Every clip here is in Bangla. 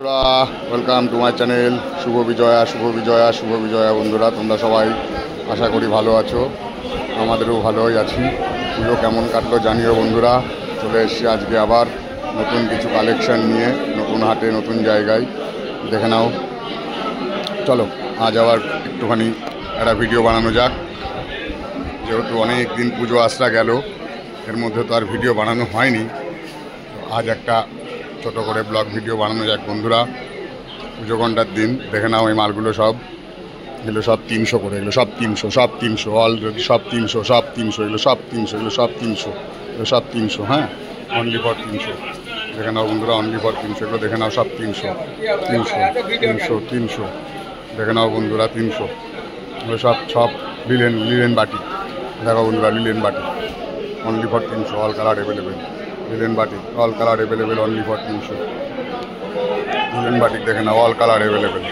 ওয়েলকাম টু মাই চ্যানেল শুভ বিজয়া বন্ধুরা, তোমরা সবাই আশা করি ভালো আছো। আমাদেরও ভালোই আছি। পুজো কেমন কাটলো জানিও বন্ধুরা। চলে এসেছি আজকে আবার নতুন কিছু কালেকশন নিয়ে, নতুন হাটে, নতুন জায়গায়। দেখে নাও, চলো আজ আবার একটুখানি একটা ভিডিও বানানো যাক। যেহেতু অনেক দিন পুজো আসরা গেল, এর মধ্যে তো আর ভিডিও বানানো হয়নি। আজ একটা ছোটো করে ব্লগ ভিডিও বানানো যাক বন্ধুরা। পুজো ঘন্টার দিন দেখে নাও, এই মালগুলো সব, এগুলো সব 300 করে, এগুলো সব 300 অলরেডি, সব 300 এগুলো সব 300 হ্যাঁ, অনলি ফর 300। দেখে নাও বন্ধুরা, অনলি ফর 300 এগুলো দেখে নাও, সব 300 দেখে নাও বন্ধুরা, 300 এগুলো সব লিলেন বাটি। দেখো বন্ধুরা, লিলেন বাটি only for 300, all colour available. Linen বাটি all colour available, only for 300। Linen বাটি দেখে নাও, অল কালার অ্যাভেলেবেল,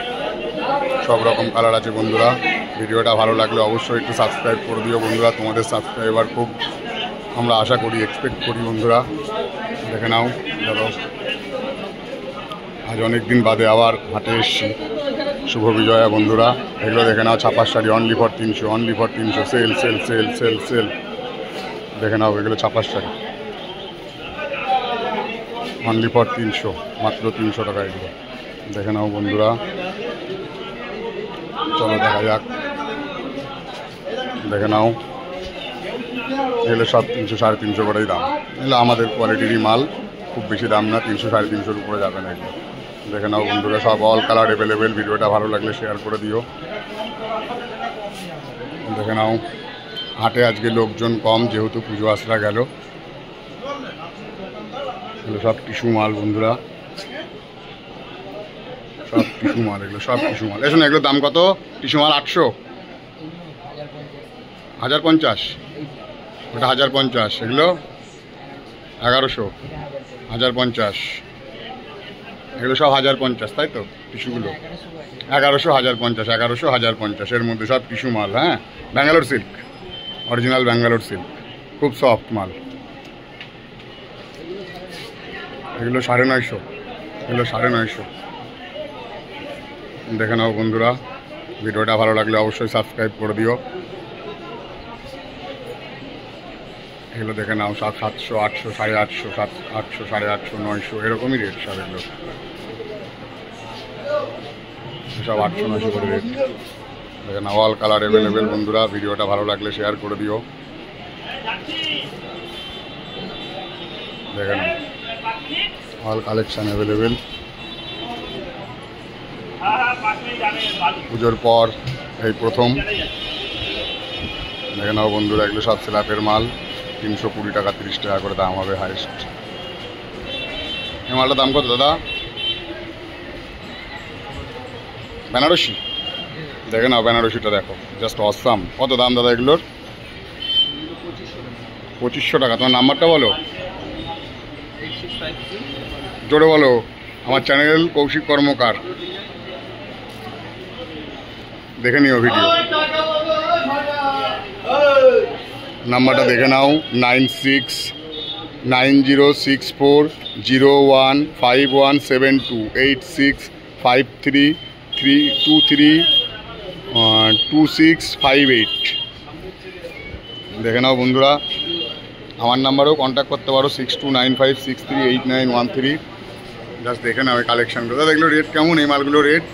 সব রকম কালার আছে বন্ধুরা। ভিডিওটা ভালো লাগলে অবশ্যই একটু সাবস্ক্রাইব করে দিও বন্ধুরা। তোমাদের সাবস্ক্রাইবার খুব আমরা আশা করি, এক্সপেক্ট করি বন্ধুরা। দেখে নাও, ধরো আজ অনেক দিন বাদে আবার হাটে এসছি। শুভ বিজয়া বন্ধুরা, এগুলো দেখে নাও, ছাপার শাড়ি অনলি ফর 300, সেল। দেখে নাও, এগুলো ছাপার শাড়ি অনলি ফর 300, মাত্র 300 টাকা এগুলো। দেখে নাও বন্ধুরা, চলো দেখা যাক। দেখে নাও, এগুলো সব 300 350 করেই দাম। এগুলো আমাদের কোয়ালিটিরই মাল, খুব বেশি দাম না, 300 350 উপরে যাবে না এগুলো। দেখে নাও বন্ধুরা, সব অল কালার অ্যাভেলেবেল। ভিডিওটা ভালো লাগলে শেয়ার করে দিও। দেখে নাও, হাটে আজকে লোকজন কম, যেহেতু পুজো আসরা গেল। এগুলো সব টিস্যু মাল বন্ধুরা, সব টিস্যু মাল, এগুলো সব টিস্যু মাল। এসো না, এগুলোর দাম কত? টিস্যু মাল 800, 1050, ওটা 1050, এগুলো 1100, 1050, এগুলো সব 1050, তাই তো? টিস্যুগুলো 1100, 1050, এর মধ্যে সব টিস্যু মাল। হ্যাঁ, Bangalore silk, original Bangalore silk, খুব সফট মাল। এগুলো 950, এগুলো 950। দেখে নাও বন্ধুরা, ভিডিওটা ভালো লাগলে অবশ্যই সাবস্ক্রাইব করে দিও। এগুলো দেখে নাও, সব 700, 800, 850, 800, 850, 900 এরকমই রেট সব। এগুলো সব 800, 900 করে রেট। দেখে নাও, অল কালার অ্যাভেলেবেল বন্ধুরা। ভিডিওটা ভালো লাগলে শেয়ার করে দিও। দেখে নাও, অল কালেকশান অ্যাভেলেবেল। পুজোর পর এই প্রথম। দেখে নাও বন্ধুরা, এগুলো সব স্ল্যাপের মাল, 320 টাকা, 30 টাকা করে দাম হবে হাইস্ট। এই মালটার দাম কত দাদা? বেনারসি। দেখে নাও, বেনারসিটা দেখো, জাস্ট অসাম। কত দাম দাদা এগুলোর? 2500 টাকা। তোমার নাম্বারটা বলো, জোরে বলো। আমার চ্যানেল কৌশিক কর্মকার, দেখে নিও ভিডিও। নাম্বারটা দেখে নাও, 969064015172, 8653232658। দেখে নাও বন্ধুরা, আমার নাম্বারেও কন্ট্যাক্ট করতে পারো, 6295638913। জাস্ট দেখে নাও এই কালেকশানগুলো। দাদা এগুলো রেট কেমন? এই মালগুলো রেট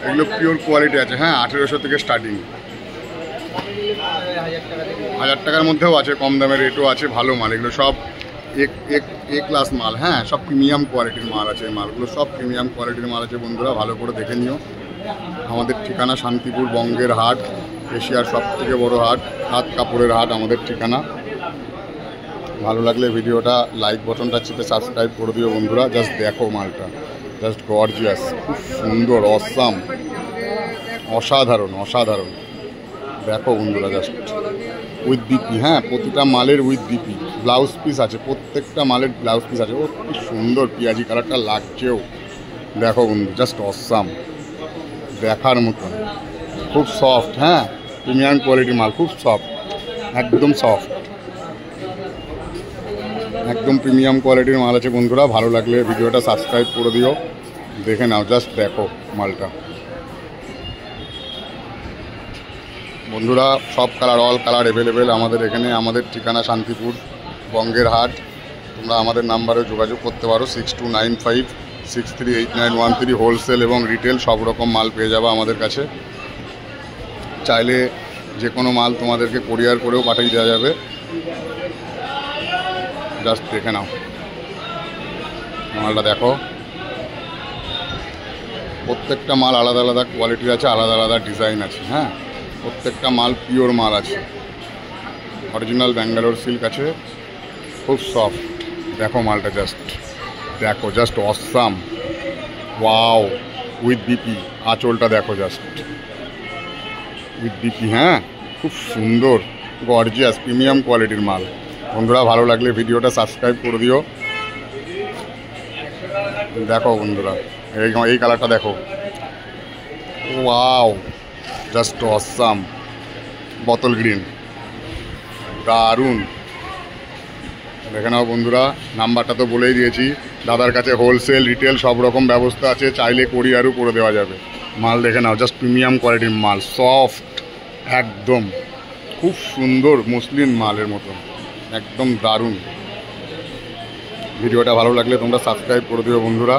এগুলো পিওর কোয়ালিটি আছে। হ্যাঁ, 1800 থেকে স্টার্টিং, 1000 টাকার মধ্যেও আছে, কম দামের রেটও আছে। ভালো মাল, এগুলো সব এ ক্লাস মাল। হ্যাঁ, সব প্রিমিয়াম কোয়ালিটির মাল আছে। এই মালগুলো সব প্রিমিয়াম কোয়ালিটির মাল আছে বন্ধুরা, ভালো করে দেখে নিও। আমাদের ঠিকানা শান্তিপুর, বঙ্গের হাট, এশিয়ার সবথেকে বড় হাট, হাত কাপড়ের হাট আমাদের ঠিকানা। ভালো লাগলে ভিডিওটা লাইক বটনটা চেপে সাবস্ক্রাইব করে দিও বন্ধুরা। জাস্ট দেখো মালটা, জাস্ট গর্জিয়াস, খুব সুন্দর, অসাম, অসাধারণ। দেখো বন্ধুরা, জাস্ট উইথ ডিপি। হ্যাঁ, প্রতিটা মালের উইথ ডিপি, ব্লাউজ পিস আছে, প্রত্যেকটা মালের ব্লাউজ পিস আছে। ও কি সুন্দর পিঁয়াজি কালারটা লাগছেও। দেখো বন্ধু, জাস্ট অসাম, দেখার মতন, খুব সফট। হ্যাঁ, প্রিমিয়াম কোয়ালিটির মাল, খুব সফট, একদম সফট, একদম প্রিমিয়াম কোয়ালিটির মাল আছে বন্ধুরা। ভালো লাগলে ভিডিওটা সাবস্ক্রাইব করে দিও, দেখে নাও, জাস্ট দেখো মালটা বন্ধুরা। সব কালার, অল কালার অ্যাভেলেবেল আমাদের এখানে। আমাদের ঠিকানা শান্তিপুর, বঙ্গের হাট। তোমরা আমাদের নাম্বারে যোগাযোগ করতে পারো 6295638913। হোলসেল এবং রিটেল সব রকম মাল পেয়ে যাবে আমাদের কাছে। চাইলে যে কোনো মাল তোমাদেরকে কোরিয়ার করেও পাঠিয়ে দেওয়া যাবে। জাস্ট দেখে নাও মালটা, দেখো প্রত্যেকটা মাল আলাদা আলাদা কোয়ালিটির আছে, আলাদা আলাদা ডিজাইন আছে। হ্যাঁ, প্রত্যেকটা মাল পিওর মাল আছে, অরিজিনাল ব্যাঙ্গালোর সিল্ক আছে, খুব সফট। দেখো মালটা, জাস্ট দেখো, just awesome, wow, with BP. আঁচলটা দেখো, জাস্ট উইথ বিপি। হ্যাঁ, খুব সুন্দর, গর্জিয়াস, প্রিমিয়াম কোয়ালিটির মাল বন্ধুরা। ভালো লাগলে ভিডিওটা সাবস্ক্রাইব করে দিও। দেখো বন্ধুরা, এই কালারটা দেখো, ওয়াও, জাস্ট অসাম, বোতল গ্রিন, দারুণ। দেখে নাও বন্ধুরা, নাম্বারটা তো বলেই দিয়েছি। দাদার কাছে হোলসেল রিটেল সব রকম ব্যবস্থা আছে, চাইলে কোরিয়ারও করে দেওয়া যাবে। মাল দেখে নাও, জাস্ট প্রিমিয়াম কোয়ালিটির মাল, সফট একদম, খুব সুন্দর মসলিন মালের মতন, একদম দারুণ। ভিডিওটা ভালো লাগলে তোমরা সাবস্ক্রাইব করে দিও বন্ধুরা।